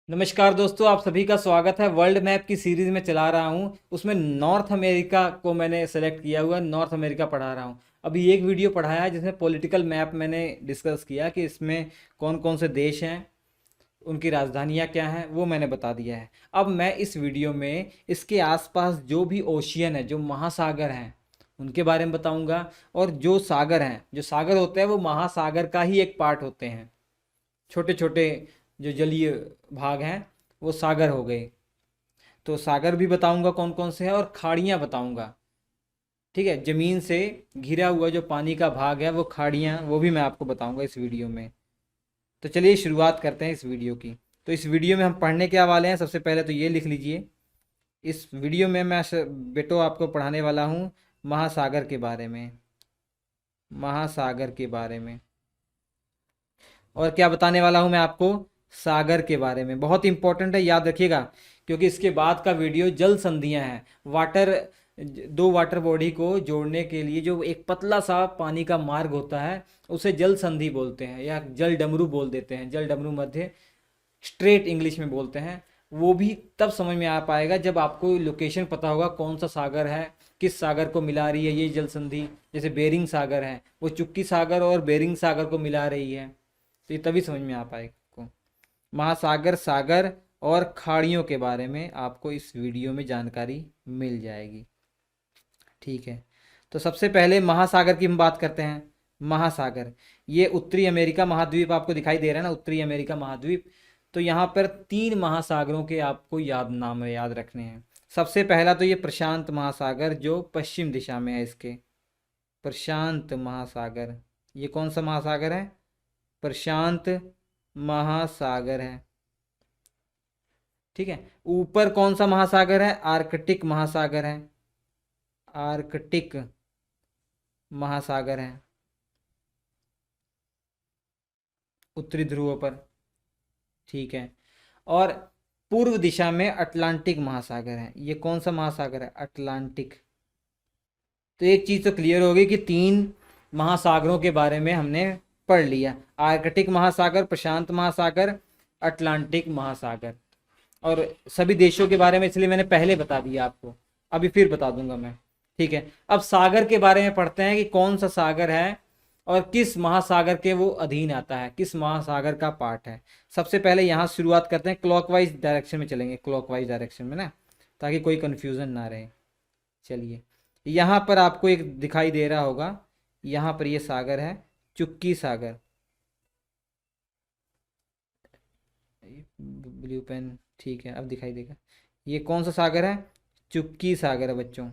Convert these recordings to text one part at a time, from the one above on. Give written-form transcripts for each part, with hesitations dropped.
नमस्कार दोस्तों, आप सभी का स्वागत है। वर्ल्ड मैप की सीरीज़ में चला रहा हूँ, उसमें नॉर्थ अमेरिका को मैंने सेलेक्ट किया हुआ है। नॉर्थ अमेरिका पढ़ा रहा हूँ। अभी एक वीडियो पढ़ाया है जिसमें पॉलिटिकल मैप मैंने डिस्कस किया कि इसमें कौन कौन से देश हैं, उनकी राजधानियाँ क्या हैं, वो मैंने बता दिया है। अब मैं इस वीडियो में इसके आसपास जो भी ओशियन है, जो महासागर हैं, उनके बारे में बताऊंगा। और जो सागर हैं, जो सागर होते हैं वो महासागर का ही एक पार्ट होते हैं। छोटे छोटे जो जलीय भाग हैं वो सागर हो गए। तो सागर भी बताऊंगा कौन कौन से हैं, और खाड़ियाँ बताऊंगा। ठीक है, जमीन से घिरा हुआ जो पानी का भाग है वो खाड़ियाँ, वो भी मैं आपको बताऊंगा इस वीडियो में। तो चलिए शुरुआत करते हैं इस वीडियो की। तो इस वीडियो में हम पढ़ने क्या वाले हैं, सबसे पहले तो ये लिख लीजिए। इस वीडियो में मैं बेटो आपको पढ़ाने वाला हूँ महासागर के बारे में। महासागर के बारे में। और क्या बताने वाला हूँ मैं आपको, सागर के बारे में। बहुत इंपॉर्टेंट है, याद रखिएगा, क्योंकि इसके बाद का वीडियो जल संधियाँ हैं। वाटर, दो वाटर बॉडी को जोड़ने के लिए जो एक पतला सा पानी का मार्ग होता है उसे जल संधि बोलते हैं, या जल डमरू बोल देते हैं। जल डमरू मध्य स्ट्रेट इंग्लिश में बोलते हैं। वो भी तब समझ में आ पाएगा जब आपको लोकेशन पता होगा कौन सा सागर है, किस सागर को मिला रही है ये जल संधि। जैसे बेरिंग सागर है, वो चुक्की सागर और बेरिंग सागर को मिला रही है। तो ये तभी समझ में आ पाएगा आपको। महासागर, सागर और खाड़ियों के बारे में आपको इस वीडियो में जानकारी मिल जाएगी। ठीक है, तो सबसे पहले महासागर की हम बात करते हैं। महासागर, ये उत्तरी अमेरिका महाद्वीप आपको दिखाई दे रहा है ना, उत्तरी अमेरिका महाद्वीप। तो यहाँ पर तीन महासागरों के आपको नाम याद रखने हैं। सबसे पहला तो ये प्रशांत महासागर जो पश्चिम दिशा में है इसके। प्रशांत महासागर, ये कौन सा महासागर है? प्रशांत महासागर है। ठीक है, ऊपर कौन सा महासागर है? आर्कटिक महासागर है। आर्कटिक महासागर है उत्तरी ध्रुव पर। ठीक है, और पूर्व दिशा में अटलांटिक महासागर है। ये कौन सा महासागर है? अटलांटिक। तो एक चीज़ तो क्लियर होगी कि तीन महासागरों के बारे में हमने पढ़ लिया। आर्कटिक महासागर, प्रशांत महासागर, अटलांटिक महासागर। और सभी देशों के बारे में इसलिए मैंने पहले बता दिया आपको, अभी फिर बता दूंगा मैं। ठीक है, अब सागर के बारे में पढ़ते हैं कि कौन सा सागर है और किस महासागर के वो अधीन आता है, किस महासागर का पार्ट है। सबसे पहले यहाँ शुरुआत करते हैं, क्लॉकवाइज डायरेक्शन में चलेंगे, क्लॉकवाइज डायरेक्शन में ना, ताकि कोई कन्फ्यूज़न ना रहे। चलिए, यहाँ पर आपको एक दिखाई दे रहा होगा, यहाँ पर ये सागर है चुक्की सागर। ब्लू पेन, ठीक है, अब दिखाई देगा। ये कौन सा सागर है? चुक्की सागर है बच्चों,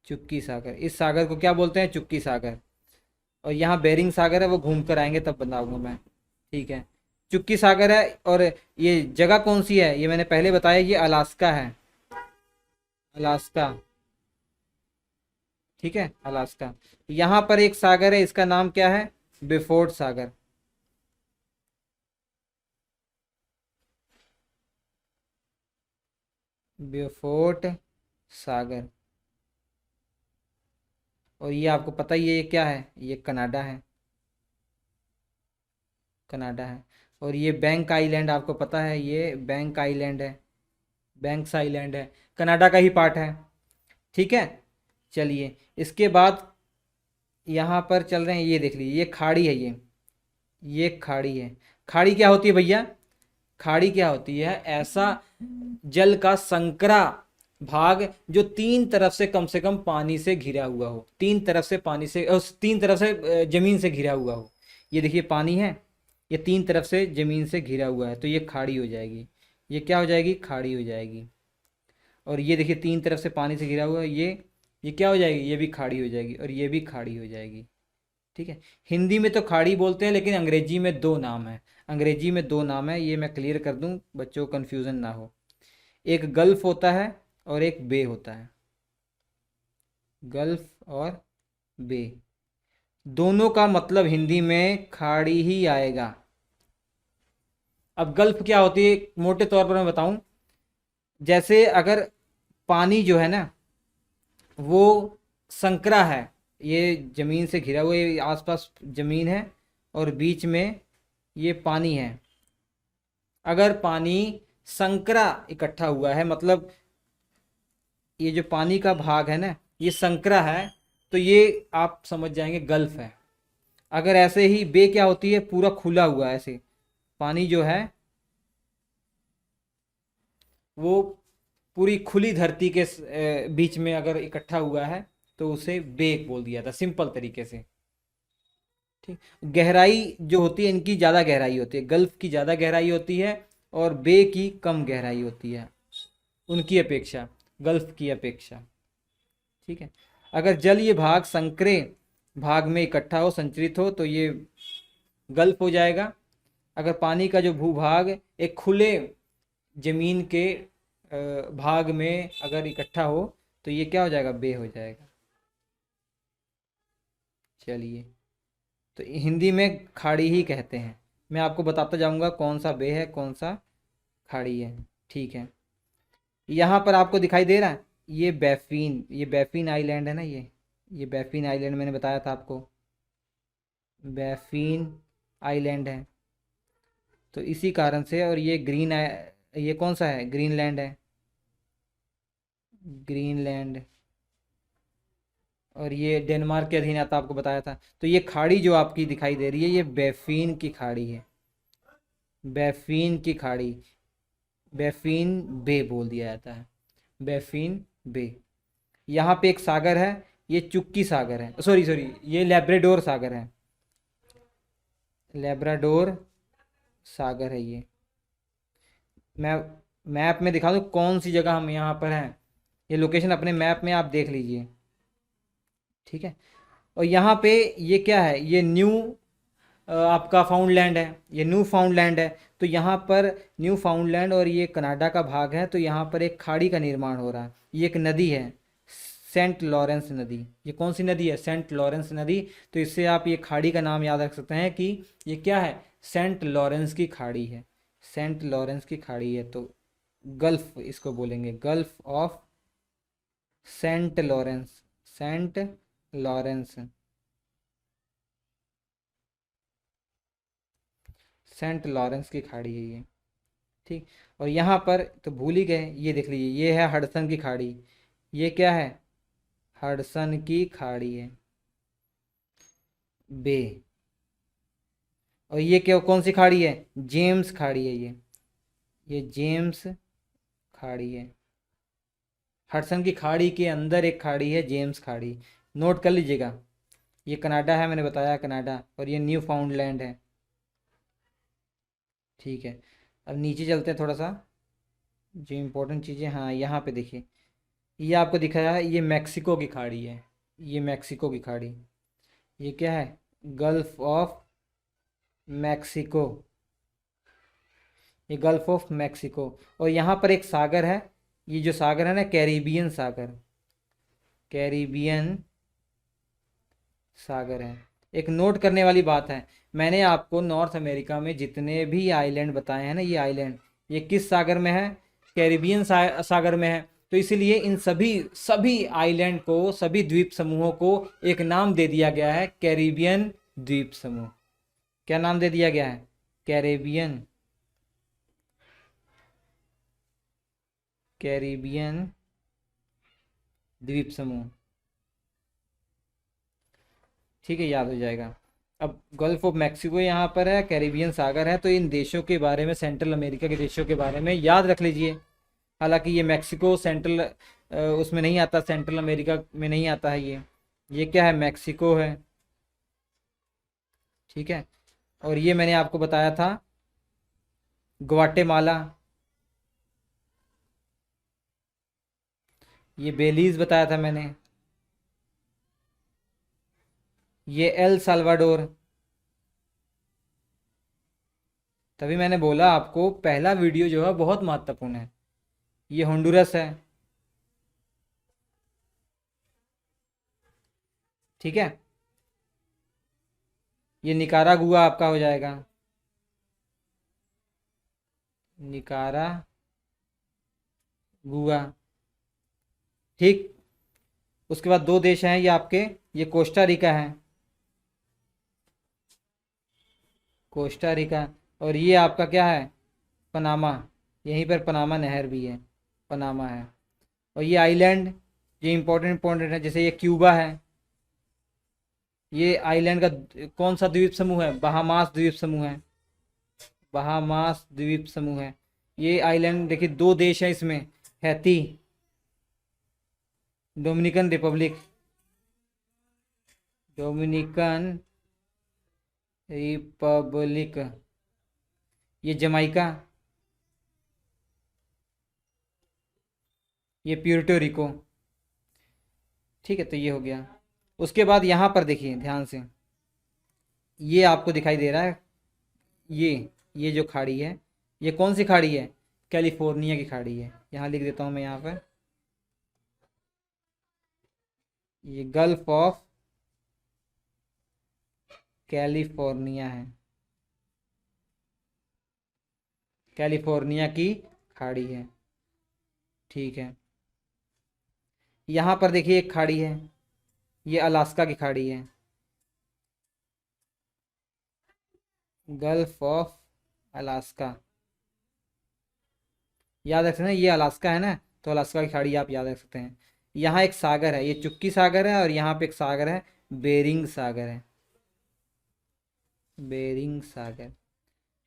चुक्की सागर। इस सागर को क्या बोलते हैं? चुक्की सागर। और यहाँ बेरिंग सागर है, वो घूम कर आएंगे तब बताऊंगा मैं। ठीक है, चुक्की सागर है। और ये जगह कौन सी है? ये मैंने पहले बताया, ये अलास्का है। अलास्का। ठीक है, अलास्का। यहाँ पर एक सागर है, इसका नाम क्या है? बेफोर्ड सागर। बेफोर्ट सागर। और ये आपको पता ही है ये क्या है? ये कनाडा है, कनाडा है। और ये बैंक आइलैंड आपको पता है, ये बैंक आइलैंड है, बैंक्स आइलैंड है, कनाडा का ही पार्ट है। ठीक है, चलिए इसके बाद यहाँ पर चल रहे हैं, ये देख लीजिए, ये खाड़ी है, ये खाड़ी है। खाड़ी क्या होती है भैया? खाड़ी क्या होती है? ऐसा जल का संकरा भाग जो तीन तरफ से कम पानी से घिरा हुआ हो, तीन तरफ से पानी से, उस तीन तरफ से जमीन से घिरा हुआ हो। ये देखिए पानी है, ये तीन तरफ से जमीन से घिरा हुआ है, तो ये खाड़ी हो जाएगी। ये क्या हो जाएगी? खाड़ी हो जाएगी। और ये देखिए तीन तरफ से पानी से घिरा हुआ है, ये क्या हो जाएगी? ये भी खाड़ी हो जाएगी, और ये भी खाड़ी हो जाएगी। ठीक है, हिंदी में तो खाड़ी बोलते हैं, लेकिन अंग्रेजी में दो नाम है। अंग्रेजी में दो नाम है, ये मैं क्लियर कर दूं, बच्चों को कन्फ्यूज़न ना हो। एक गल्फ होता है और एक बे होता है। गल्फ और बे, दोनों का मतलब हिंदी में खाड़ी ही आएगा। अब गल्फ क्या होती है मोटे तौर पर मैं बताऊं, जैसे अगर पानी जो है ना वो संकरा है, ये ज़मीन से घिरा हुआ, ये आसपास ज़मीन है और बीच में ये पानी है। अगर पानी संकरा इकट्ठा हुआ है, मतलब ये जो पानी का भाग है ना ये संकरा है, तो ये आप समझ जाएंगे गल्फ है। अगर ऐसे ही बे क्या होती है, पूरा खुला हुआ है, ऐसे पानी जो है वो पूरी खुली धरती के बीच में अगर इकट्ठा हुआ है तो उसे बे बोल दिया था, सिंपल तरीके से। ठीक। गहराई जो होती है इनकी ज़्यादा गहराई होती है, गल्फ की ज़्यादा गहराई होती है और बे की कम गहराई होती है उनकी अपेक्षा, गल्फ की अपेक्षा। ठीक है। अगर जल ये भाग संकरे भाग में इकट्ठा हो, संचरित हो, तो ये गल्फ हो जाएगा। अगर पानी का जो भूभाग एक खुले जमीन के भाग में अगर इकट्ठा हो तो ये क्या हो जाएगा, बे हो जाएगा। चलिए, तो हिंदी में खाड़ी ही कहते हैं। मैं आपको बताता जाऊंगा कौन सा बे है कौन सा खाड़ी है। ठीक है। यहाँ पर आपको दिखाई दे रहा है ये बैफिन आइलैंड है ना, ये बैफिन आइलैंड मैंने बताया था आपको, बैफिन आइलैंड है। तो इसी कारण से, और ये कौन सा है, ग्रीनलैंड है, ग्रीनलैंड। और ये डेनमार्क के अधीन आता, आपको बताया था। तो ये खाड़ी जो आपकी दिखाई दे रही है ये बैफिन की खाड़ी है, बैफिन की खाड़ी, बैफिन बे बोल दिया जाता है, बैफिन बे। यहाँ पे एक सागर है, ये चुक्की सागर है, सॉरी सॉरी, ये लेब्राडोर सागर है, लेब्राडोर सागर है ये। मैं मैप में दिखा दूँ कौन सी जगह हम यहाँ पर हैं, ये लोकेशन अपने मैप में आप देख लीजिए। ठीक है। और यहाँ पे ये क्या है, ये न्यू आपका फाउंडलैंड है, ये न्यू फाउंडलैंड है। तो यहाँ पर न्यू फाउंडलैंड और ये कनाडा का भाग है, तो यहाँ पर एक खाड़ी का निर्माण हो रहा है। ये एक नदी है, सेंट लॉरेंस नदी। ये कौन सी नदी है, सेंट लॉरेंस नदी। तो इससे आप ये खाड़ी का नाम याद रख सकते हैं कि ये क्या है, सेंट लॉरेंस की खाड़ी है, सेंट लॉरेंस की खाड़ी है। तो गल्फ इसको बोलेंगे, gulf of Saint Lawrence, Saint Lawrence, Saint Lawrence की खाड़ी है ये। ठीक। और यहाँ पर तो भूल ही गए, ये देख लीजिए, ये है हडसन की खाड़ी। ये क्या है, हडसन की खाड़ी है, बे। और ये क्या, कौन सी खाड़ी है, जेम्स खाड़ी है ये जेम्स खाड़ी है। हडसन की खाड़ी के अंदर एक खाड़ी है, जेम्स खाड़ी, नोट कर लीजिएगा। ये कनाडा है, मैंने बताया कनाडा, और ये न्यू फाउंडलैंड है। ठीक है। अब नीचे चलते हैं थोड़ा सा, जो इम्पोर्टेंट चीज़ें, हाँ यहाँ पे देखिए, ये आपको दिखाया है, ये मैक्सिको की खाड़ी है, ये मैक्सिको की खाड़ी। ये क्या है, गल्फ ऑफ मैक्सिको, ये गल्फ ऑफ मैक्सिको। और यहाँ पर एक सागर है, ये जो सागर है ना, कैरिबियन सागर, कैरिबियन सागर है। एक नोट करने वाली बात है, मैंने आपको नॉर्थ अमेरिका में जितने भी आइलैंड बताए हैं ना, ये आइलैंड ये किस सागर में है, कैरिबियन सागर में है। तो इसीलिए इन सभी सभी आइलैंड को, सभी द्वीप समूहों को एक नाम दे दिया गया है, कैरिबियन द्वीप समूह। क्या नाम दे दिया गया है, कैरिबियन, कैरिबियन द्वीप समूह। ठीक है, याद हो जाएगा। अब गल्फ ऑफ मैक्सिको यहाँ पर है, कैरिबियन सागर है, तो इन देशों के बारे में, सेंट्रल अमेरिका के देशों के बारे में याद रख लीजिए। हालांकि ये मैक्सिको सेंट्रल उसमें नहीं आता, सेंट्रल अमेरिका में नहीं आता है ये क्या है, मैक्सिको है। ठीक है। और ये मैंने आपको बताया था ग्वाटेमाला, ये बेलीज बताया था मैंने, ये एल साल्वाडोर। तभी मैंने बोला आपको पहला वीडियो जो है बहुत महत्वपूर्ण है। ये होंडुरस है। ठीक है। ये निकारागुआ आपका हो जाएगा, निकारागुआ। ठीक। उसके बाद दो देश हैं ये आपके, ये कोस्टा रिका है, कोस्टा रिका। और ये आपका क्या है, पनामा, यहीं पर पनामा नहर भी है, पनामा है। और ये आइलैंड, ये इंपॉर्टेंट इंपॉर्टेंट है, जैसे ये क्यूबा है, ये आइलैंड का कौन सा द्वीप समूह है? बहामास द्वीप समूह है, बहामास द्वीप समूह है। ये आइलैंड देखिए, दो देश हैं इसमें, Haiti, Dominican Republic, Dominican Republic, ये जमाइका, ये प्यूर्टो रिको। ठीक है, तो ये हो गया। उसके बाद यहाँ पर देखिए ध्यान से, ये आपको दिखाई दे रहा है, ये जो खाड़ी है, ये कौन सी खाड़ी है? कैलिफोर्निया की खाड़ी है। यहाँ लिख देता हूँ मैं, यहाँ पर ये गल्फ ऑफ कैलिफोर्निया है, कैलिफोर्निया की खाड़ी है। ठीक है, यहाँ पर देखिए एक खाड़ी है, ये अलास्का की खाड़ी है, गल्फ ऑफ अलास्का। याद रख सकते हैं, ये अलास्का है ना, तो अलास्का की खाड़ी आप याद रख सकते हैं। यहाँ एक सागर है, ये चुक्की सागर है, और यहाँ पे एक सागर है, बेरिंग सागर है, बेरिंग सागर।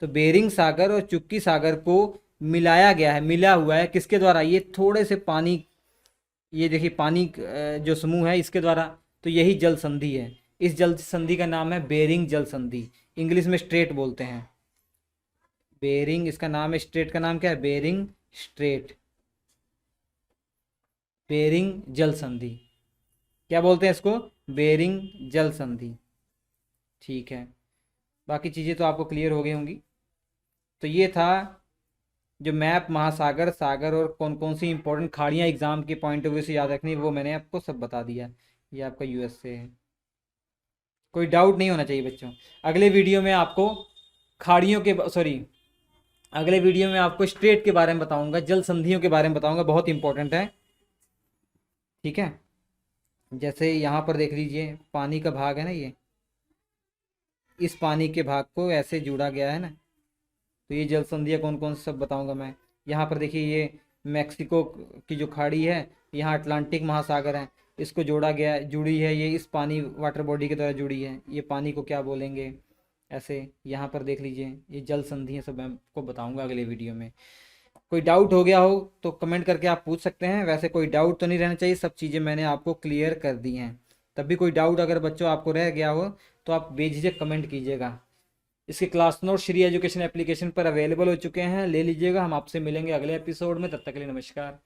तो बेरिंग सागर और चुक्की सागर को मिलाया गया है, मिला हुआ है किसके द्वारा? ये थोड़े से पानी, ये देखिए पानी जो समूह है इसके द्वारा। तो यही जल संधि है, इस जल संधि का नाम है बेरिंग जल संधि, इंग्लिश में स्ट्रेट बोलते हैं, बेरिंग इसका नाम है। स्ट्रेट का नाम क्या है? बेरिंग स्ट्रेट, बेरिंग जल संधि, क्या बोलते हैं इसको? बेरिंग जल संधि। ठीक है, बाकी चीज़ें तो आपको क्लियर हो गई होंगी। तो ये था जो मैप, महासागर, सागर और कौन कौन सी इंपॉर्टेंट खाड़ियाँ एग्जाम के पॉइंट ऑफ व्यू से याद रखनी, वो मैंने आपको सब बता दिया। ये आपका यूएसए है, कोई डाउट नहीं होना चाहिए बच्चों। अगले वीडियो में आपको खाड़ियों के, सॉरी, अगले वीडियो में आपको स्ट्रेट के बारे में बताऊंगा, जल संधियों के बारे में बताऊंगा, बहुत इंपॉर्टेंट है। ठीक है, जैसे यहाँ पर देख लीजिए, पानी का भाग है ना ये, इस पानी के भाग को ऐसे जोड़ा गया है ना, तो ये जल संधियाँ कौन कौन सब बताऊंगा मैं। यहाँ पर देखिए, ये मैक्सिको की जो खाड़ी है, यहाँ अटलांटिक महासागर है, इसको जोड़ा गया, जुड़ी है ये इस पानी वाटर बॉडी के द्वारा जुड़ी है। ये पानी को क्या बोलेंगे, ऐसे यहाँ पर देख लीजिए, ये जल संधियाँ सब मैं आपको बताऊंगा अगले वीडियो में। कोई डाउट हो गया हो तो कमेंट करके आप पूछ सकते हैं, वैसे कोई डाउट तो नहीं रहना चाहिए, सब चीज़ें मैंने आपको क्लियर कर दी हैं। तब भी कोई डाउट अगर बच्चों आपको रह गया हो तो आप बेझिझक कमेंट कीजिएगा। इसके class note Shri education application पर अवेलेबल हो चुके हैं, ले लीजिएगा। हम आपसे मिलेंगे अगले एपिसोड में, तब तक के लिए नमस्कार।